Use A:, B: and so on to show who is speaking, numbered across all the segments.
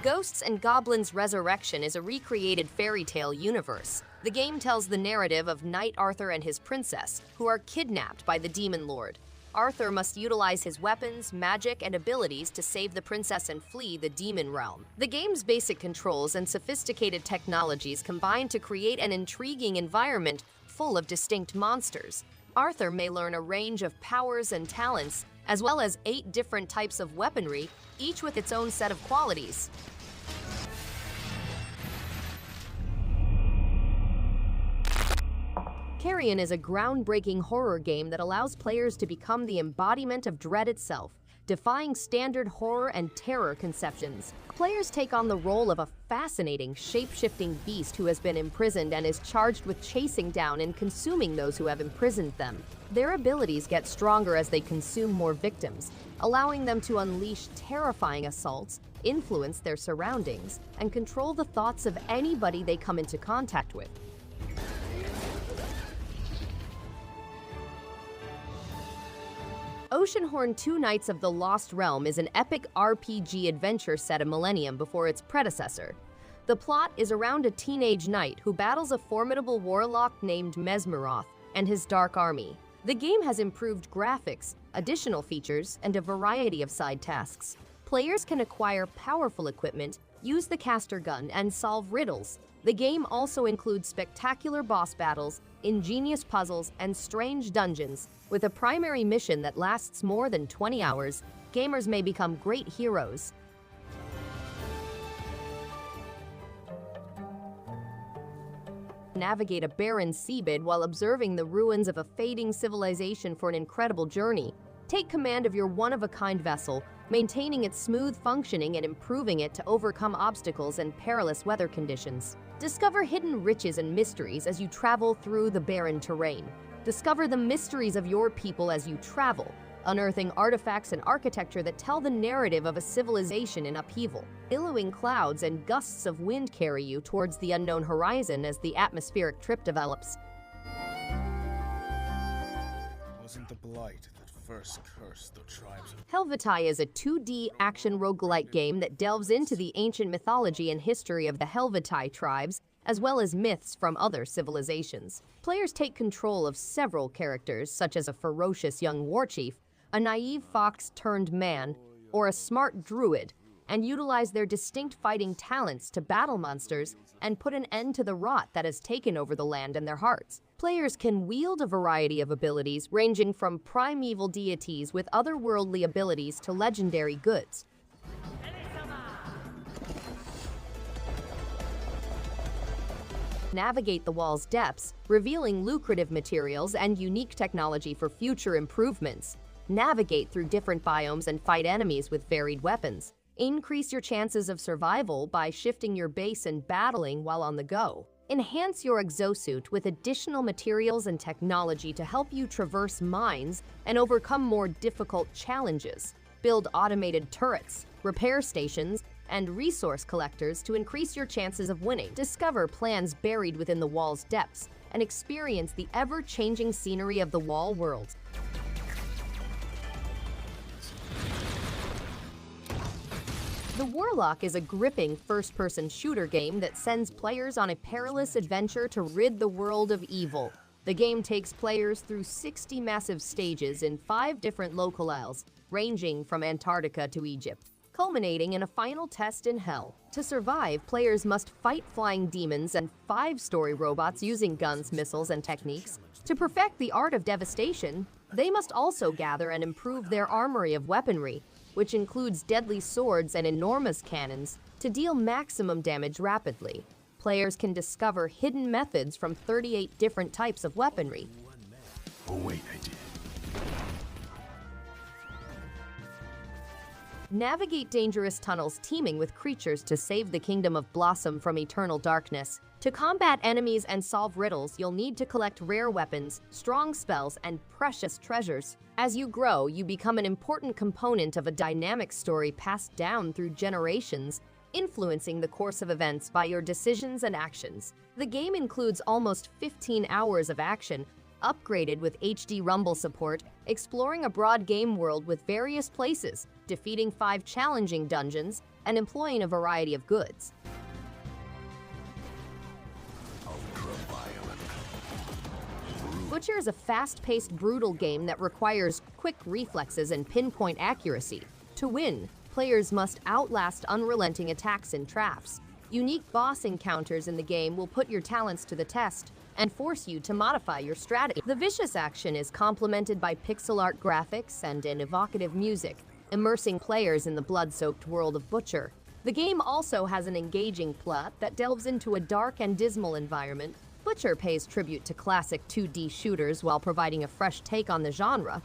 A: Ghosts and Goblins Resurrection is a recreated fairy tale universe. The game tells the narrative of Knight Arthur and his princess, who are kidnapped by the Demon Lord. Arthur must utilize his weapons, magic, and abilities to save the princess and flee the demon realm. The game's basic controls and sophisticated technologies combine to create an intriguing environment full of distinct monsters. Arthur may learn a range of powers and talents, as well as 8 different types of weaponry, each with its own set of qualities. CARRION is a groundbreaking horror game that allows players to become the embodiment of dread itself, defying standard horror and terror conceptions. Players take on the role of a fascinating, shape-shifting beast who has been imprisoned and is charged with chasing down and consuming those who have imprisoned them. Their abilities get stronger as they consume more victims, allowing them to unleash terrifying assaults, influence their surroundings, and control the thoughts of anybody they come into contact with. Oceanhorn 2 Knights of the Lost Realm is an epic RPG adventure set a millennium before its predecessor. The plot is around a teenage knight who battles a formidable warlock named Mesmeroth and his dark army. The game has improved graphics, additional features, and a variety of side tasks. Players can acquire powerful equipment, use the caster gun, and solve riddles. The game also includes spectacular boss battles, ingenious puzzles, and strange dungeons. With a primary mission that lasts more than 20 hours, gamers may become great heroes. Navigate a barren seabed while observing the ruins of a fading civilization for an incredible journey. Take command of your one-of-a-kind vessel, maintaining its smooth functioning and improving it to overcome obstacles and perilous weather conditions. Discover hidden riches and mysteries as you travel through the barren terrain. Discover the mysteries of your people as you travel, unearthing artifacts and architecture that tell the narrative of a civilization in upheaval. Billowing clouds and gusts of wind carry you towards the unknown horizon as the atmospheric trip develops.
B: Wasn't the blight that first cursed the tribes of
A: Helvetii is a 2D action roguelike game that delves into the ancient mythology and history of the Helvetii tribes, as well as myths from other civilizations. Players take control of several characters, such as a ferocious young warchief, a naive fox-turned-man, or a smart druid, and utilize their distinct fighting talents to battle monsters and put an end to the rot that has taken over the land and their hearts. Players can wield a variety of abilities, ranging from primeval deities with otherworldly abilities to legendary goods. Navigate the wall's depths, revealing lucrative materials and unique technology for future improvements. Navigate through different biomes and fight enemies with varied weapons. Increase your chances of survival by shifting your base and battling while on the go. Enhance your exosuit with additional materials and technology to help you traverse mines and overcome more difficult challenges. Build automated turrets, repair stations, and resource collectors to increase your chances of winning. Discover plans buried within the wall's depths and experience the ever-changing scenery of the wall world. The Warlock is a gripping first-person shooter game that sends players on a perilous adventure to rid the world of evil. The game takes players through 60 massive stages in 5 different locales, ranging from Antarctica to Egypt, culminating in a final test in Hell. To survive, players must fight flying demons and 5-story robots using guns, missiles, and techniques. To perfect the art of devastation, they must also gather and improve their armory of weaponry, which includes deadly swords and enormous cannons, to deal maximum damage rapidly. Players can discover hidden methods from 38 different types of weaponry.
B: Oh wait, I did.
A: Navigate dangerous tunnels teeming with creatures to save the Kingdom of Blossom from eternal darkness. To combat enemies and solve riddles, you'll need to collect rare weapons, strong spells, and precious treasures. As you grow, you become an important component of a dynamic story passed down through generations, influencing the course of events by your decisions and actions. The game includes almost 15 hours of action, upgraded with HD Rumble support, exploring a broad game world with various places, defeating 5 challenging dungeons, and employing a variety of goods. Butcher is a fast-paced, brutal game that requires quick reflexes and pinpoint accuracy. To win, players must outlast unrelenting attacks and traps. Unique boss encounters in the game will put your talents to the test and force you to modify your strategy. The vicious action is complemented by pixel art graphics and an evocative music, immersing players in the blood-soaked world of Butcher. The game also has an engaging plot that delves into a dark and dismal environment. Butcher pays tribute to classic 2D shooters while providing a fresh take on the genre.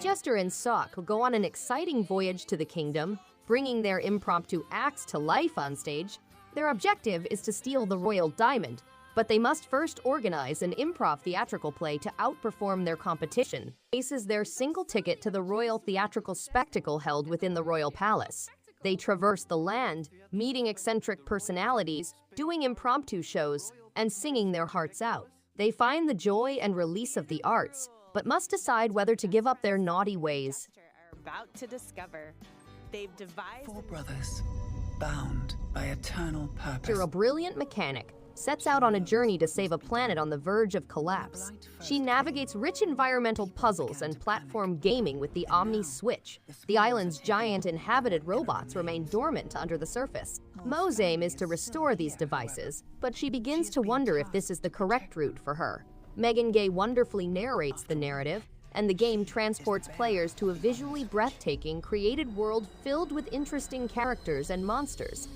A: Jester and Sock will go on an exciting voyage to the kingdom, bringing their impromptu acts to life on stage. Their objective is to steal the royal diamond, but they must first organize an improv theatrical play to outperform their competition. This is their single ticket to the royal theatrical spectacle held within the royal palace. They traverse the land, meeting eccentric personalities, doing impromptu shows, and singing their hearts out. They find the joy and release of the arts, but must decide whether to give up their naughty ways.
C: About to discover. They've devised
D: 4 brothers, bound by eternal purpose.
A: A brilliant mechanic sets out on a journey to save a planet on the verge of collapse. She navigates rich environmental puzzles and platform gaming with the Omni Switch. The island's giant inhabited robots remain dormant under the surface. Mo's aim is to restore these devices, but she begins to wonder if this is the correct route for her. Megan Gay wonderfully narrates the narrative, and the game transports players to a visually breathtaking, created world filled with interesting characters and monsters.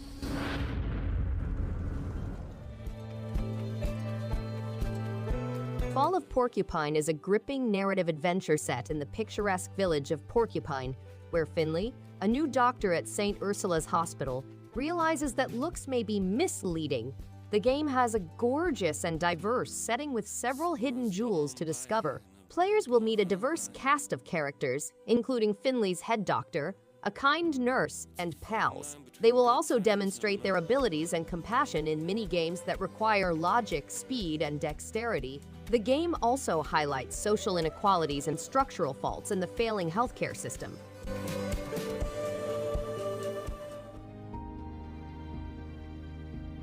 A: Fall of Porcupine is a gripping narrative adventure set in the picturesque village of Porcupine, where Finley, a new doctor at St. Ursula's Hospital, realizes that looks may be misleading. The game has a gorgeous and diverse setting with several hidden jewels to discover. Players will meet a diverse cast of characters, including Finley's head doctor, a kind nurse, and pals. They will also demonstrate their abilities and compassion in mini-games that require logic, speed, and dexterity. The game also highlights social inequalities and structural faults in the failing healthcare system.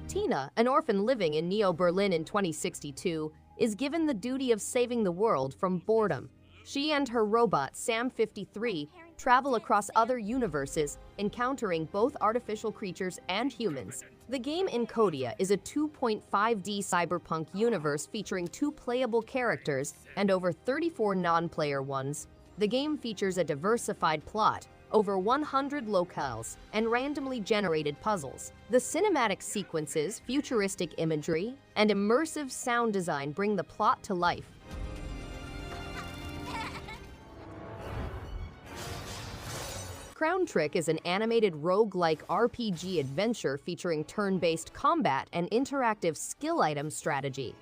A: Tina, an orphan living in Neo-Berlin in 2062, is given the duty of saving the world from boredom. She and her robot, Sam-53, travel across other universes, encountering both artificial creatures and humans. The game Encodya is a 2.5D cyberpunk universe featuring 2 playable characters and over 34 non-player ones. The game features a diversified plot, over 100 locales, and randomly generated puzzles. The cinematic sequences, futuristic imagery, and immersive sound design bring the plot to life. Crown Trick is an animated roguelike RPG adventure featuring turn-based combat and interactive skill item strategy.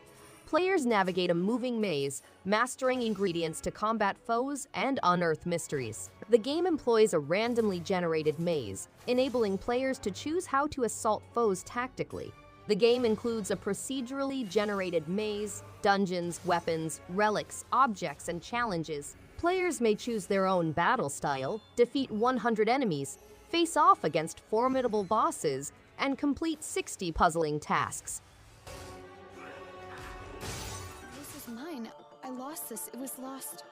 A: Players navigate a moving maze, mastering ingredients to combat foes and unearth mysteries. The game employs a randomly generated maze, enabling players to choose how to assault foes tactically. The game includes a procedurally generated maze, dungeons, weapons, relics, objects, and challenges. Players may choose their own battle style, defeat 100 enemies, face off against formidable bosses, and complete 60 puzzling tasks.
E: This is mine. I lost this. It was lost.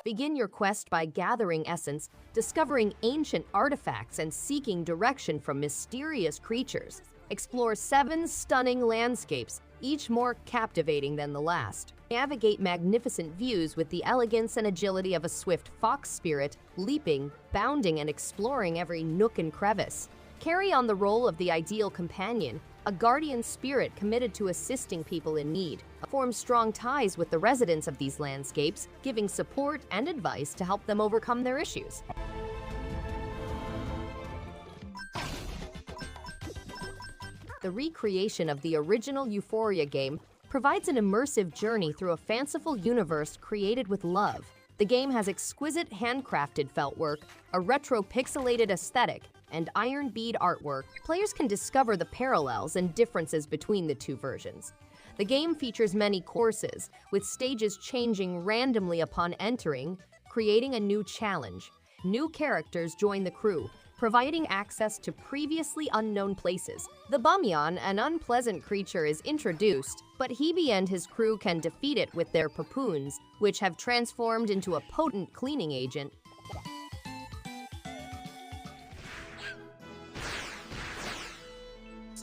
A: Begin your quest by gathering essence, discovering ancient artifacts, and seeking direction from mysterious creatures. Explore 7 stunning landscapes, each more captivating than the last. Navigate magnificent views with the elegance and agility of a swift fox spirit, leaping, bounding, and exploring every nook and crevice. Carry on the role of the ideal companion, a guardian spirit committed to assisting people in need. Form strong ties with the residents of these landscapes, giving support and advice to help them overcome their issues. The recreation of the original Ufouria game provides an immersive journey through a fanciful universe created with love. The game has exquisite handcrafted felt work, a retro pixelated aesthetic, and iron bead artwork. Players can discover the parallels and differences between the 2 versions. The game features many courses, with stages changing randomly upon entering, creating a new challenge. New characters join the crew, providing access to previously unknown places. The Bumyon, an unpleasant creature, is introduced, but Hebe and his crew can defeat it with their papoons, which have transformed into a potent cleaning agent.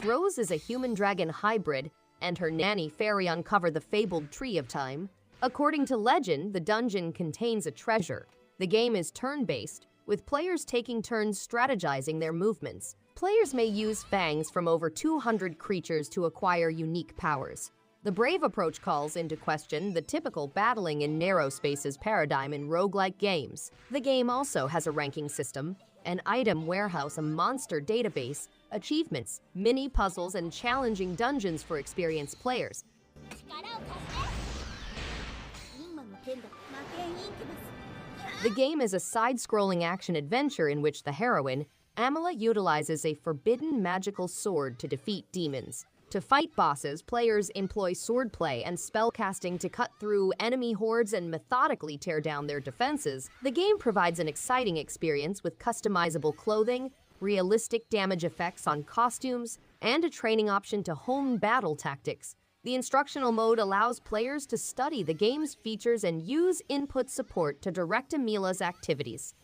A: Rose is a human-dragon hybrid, and her nanny fairy uncover the fabled Tree of Time. According to legend, the dungeon contains a treasure. The game is turn-based, with players taking turns strategizing their movements. Players may use fangs from over 200 creatures to acquire unique powers. The brave approach calls into question the typical battling in narrow spaces paradigm in roguelike games. The game also has a ranking system, an item warehouse, a monster database, achievements, mini puzzles, and challenging dungeons for experienced players. The game is a side-scrolling action-adventure in which the heroine, Amala, utilizes a forbidden magical sword to defeat demons. To fight bosses, players employ swordplay and spellcasting to cut through enemy hordes and methodically tear down their defenses. The game provides an exciting experience with customizable clothing, realistic damage effects on costumes, and a training option to hone battle tactics. The instructional mode allows players to study the game's features and use input support to direct Amala's activities.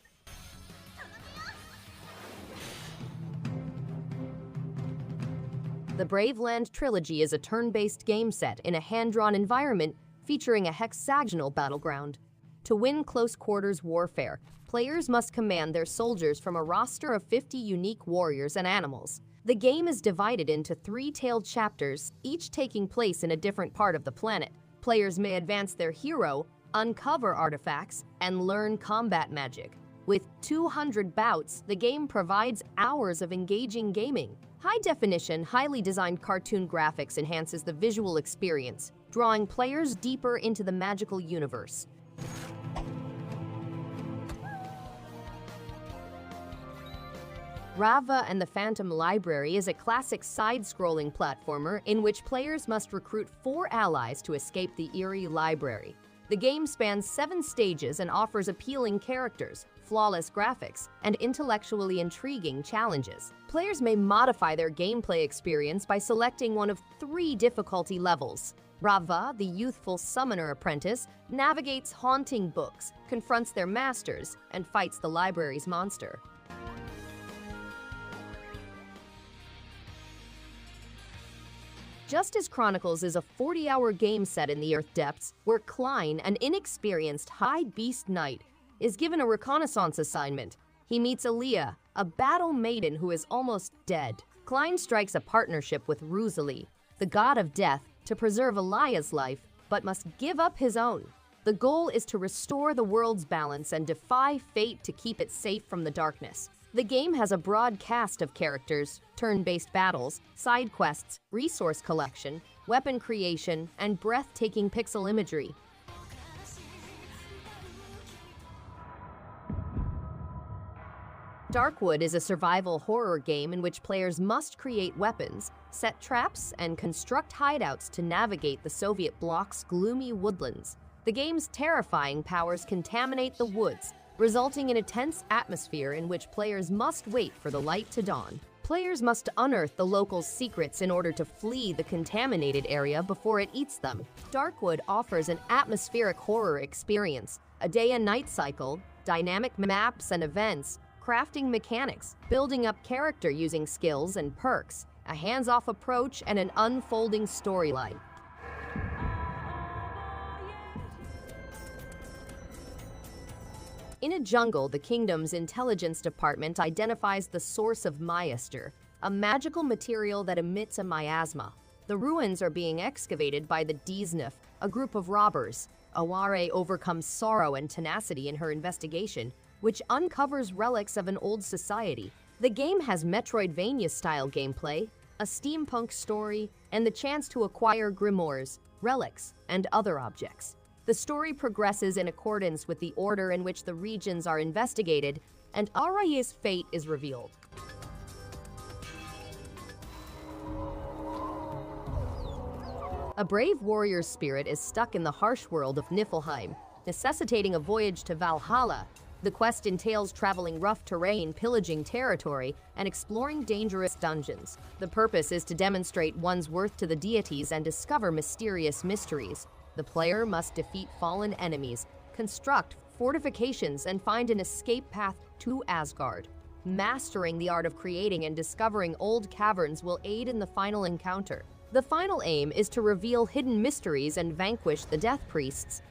A: The Braveland Trilogy is a turn-based game set in a hand-drawn environment featuring a hexagonal battleground. To win close-quarters warfare, players must command their soldiers from a roster of 50 unique warriors and animals. The game is divided into 3-tailed chapters, each taking place in a different part of the planet. Players may advance their hero, uncover artifacts, and learn combat magic. With 200 bouts, the game provides hours of engaging gaming. High-definition, highly designed cartoon graphics enhances the visual experience, drawing players deeper into the magical universe. Ravva and the Phantom Library is a classic side-scrolling platformer in which players must recruit 4 allies to escape the eerie library. The game spans 7 stages and offers appealing characters, flawless graphics, and intellectually intriguing challenges. Players may modify their gameplay experience by selecting one of 3 difficulty levels. Ravva, the youthful summoner apprentice, navigates haunting books, confronts their masters, and fights the library's monster. Justice Chronicles is a 40-hour game set in the Earth depths, where Klein, an inexperienced high beast knight, is given a reconnaissance assignment. He meets Aaliyah, a battle maiden who is almost dead. Klein strikes a partnership with Röki, the god of death, to preserve Aaliyah's life, but must give up his own. The goal is to restore the world's balance and defy fate to keep it safe from the darkness. The game has a broad cast of characters, turn-based battles, side quests, resource collection, weapon creation, and breathtaking pixel imagery. Darkwood is a survival horror game in which players must create weapons, set traps, and construct hideouts to navigate the Soviet bloc's gloomy woodlands. The game's terrifying powers contaminate the woods, resulting in a tense atmosphere in which players must wait for the light to dawn. Players must unearth the locals' secrets in order to flee the contaminated area before it eats them. Darkwood offers an atmospheric horror experience, a day and night cycle, dynamic maps and events, crafting mechanics, building up character using skills and perks, a hands-off approach, and an unfolding storyline. In a jungle, the kingdom's intelligence department identifies the source of Myastere, a magical material that emits a miasma. The ruins are being excavated by the Deazniff, a group of robbers. Aware overcomes sorrow and tenacity in her investigation, which uncovers relics of an old society. The game has Metroidvania-style gameplay, a steampunk story, and the chance to acquire grimoires, relics, and other objects. The story progresses in accordance with the order in which the regions are investigated, and Aware's fate is revealed. A brave warrior's spirit is stuck in the harsh world of Niffelheim. necessitating a voyage to Valhalla. The quest entails traveling rough terrain, pillaging territory, and exploring dangerous dungeons. The purpose is to demonstrate one's worth to the deities and discover mysterious mysteries. The player must defeat fallen enemies, construct fortifications, and find an escape path to Asgard. Mastering the art of creating and discovering old caverns will aid in the final encounter. The final aim is to reveal hidden mysteries and vanquish the Death Priests.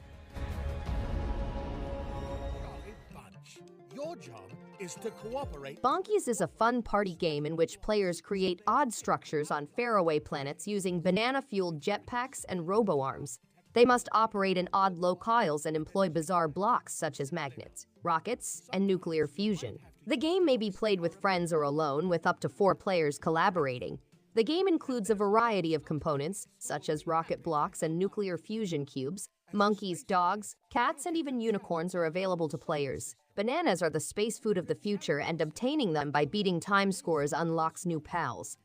F: Your job is to cooperate.
A: Bonkies is a fun party game in which players create odd structures on faraway planets using banana-fueled jetpacks and robo-arms. They must operate in odd locales and employ bizarre blocks such as magnets, rockets, and nuclear fusion. The game may be played with friends or alone, with up to 4 players collaborating. The game includes a variety of components, such as rocket blocks and nuclear fusion cubes. Monkeys, dogs, cats, and even unicorns are available to players. Bananas are the space food of the future, and obtaining them by beating time scores unlocks new pals.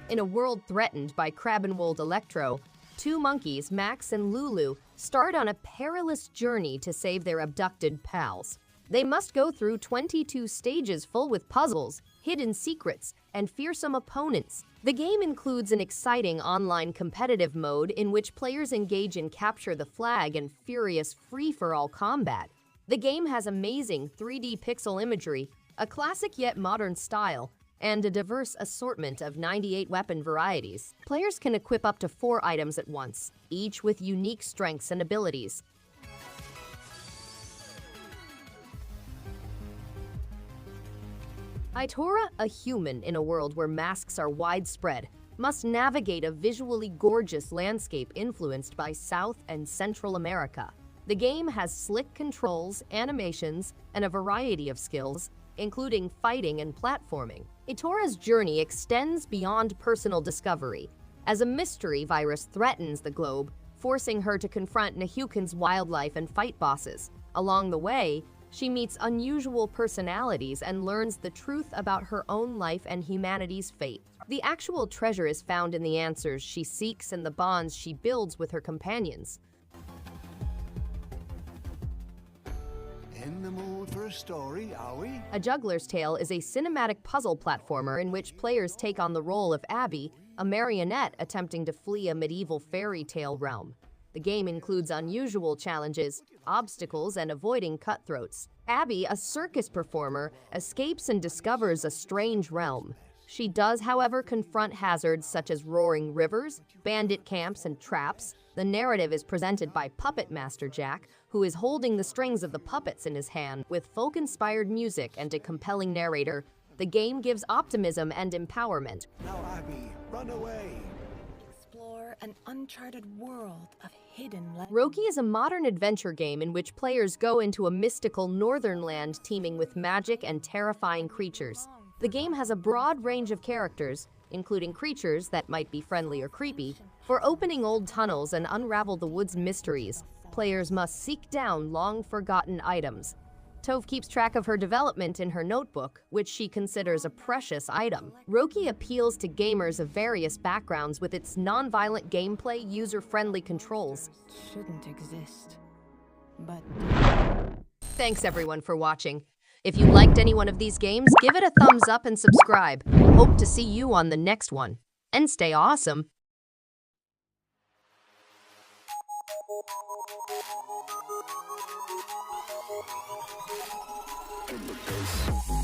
A: In a world threatened by Krabenwold Electro, 2 monkeys, Max and Lulu, start on a perilous journey to save their abducted pals. They must go through 22 stages full with puzzles, hidden secrets, and fearsome opponents. The game includes an exciting online competitive mode in which players engage in capture the flag and furious free-for-all combat. The game has amazing 3D pixel imagery, a classic yet modern style, and a diverse assortment of 98 weapon varieties. Players can equip up to 4 items at once, each with unique strengths and abilities. Itorah, a human in a world where masks are widespread, must navigate a visually gorgeous landscape influenced by South and Central America. The game has slick controls, animations, and a variety of skills, including fighting and platforming. Itorah's journey extends beyond personal discovery, as a mystery virus threatens the globe, forcing her to confront Nahuken's wildlife and fight bosses. Along the way, she meets unusual personalities and learns the truth about her own life and humanity's fate. The actual treasure is found in the answers she seeks and the bonds she builds with her companions.
F: In the mood for a story, are we?
A: A Juggler's Tale is a cinematic puzzle platformer in which players take on the role of Abby, a marionette attempting to flee a medieval fairy tale realm. The game includes unusual challenges, obstacles, and avoiding cutthroats. Abby, a circus performer, escapes and discovers a strange realm. She does, however, confront hazards such as roaring rivers, bandit camps, and traps. The narrative is presented by Puppet Master Jack, who is holding the strings of the puppets in his hand. With folk-inspired music and a compelling narrator, the game gives optimism and empowerment.
F: Now, Abby, run away.
C: Explore an uncharted world of hidden legends.
A: Röki is a modern adventure game in which players go into a mystical northern land teeming with magic and terrifying creatures. The game has a broad range of characters, including creatures that might be friendly or creepy. For opening old tunnels and unravel the wood's mysteries, players must seek down long-forgotten items. Tove keeps track of her development in her notebook, which she considers a precious item. Röki appeals to gamers of various backgrounds with its non-violent gameplay, user-friendly controls.
C: Shouldn't exist, but...
A: Thanks everyone for watching. If you liked any one of these games, give it a thumbs up and subscribe. Hope to see you on the next one. And stay awesome.
F: In the face.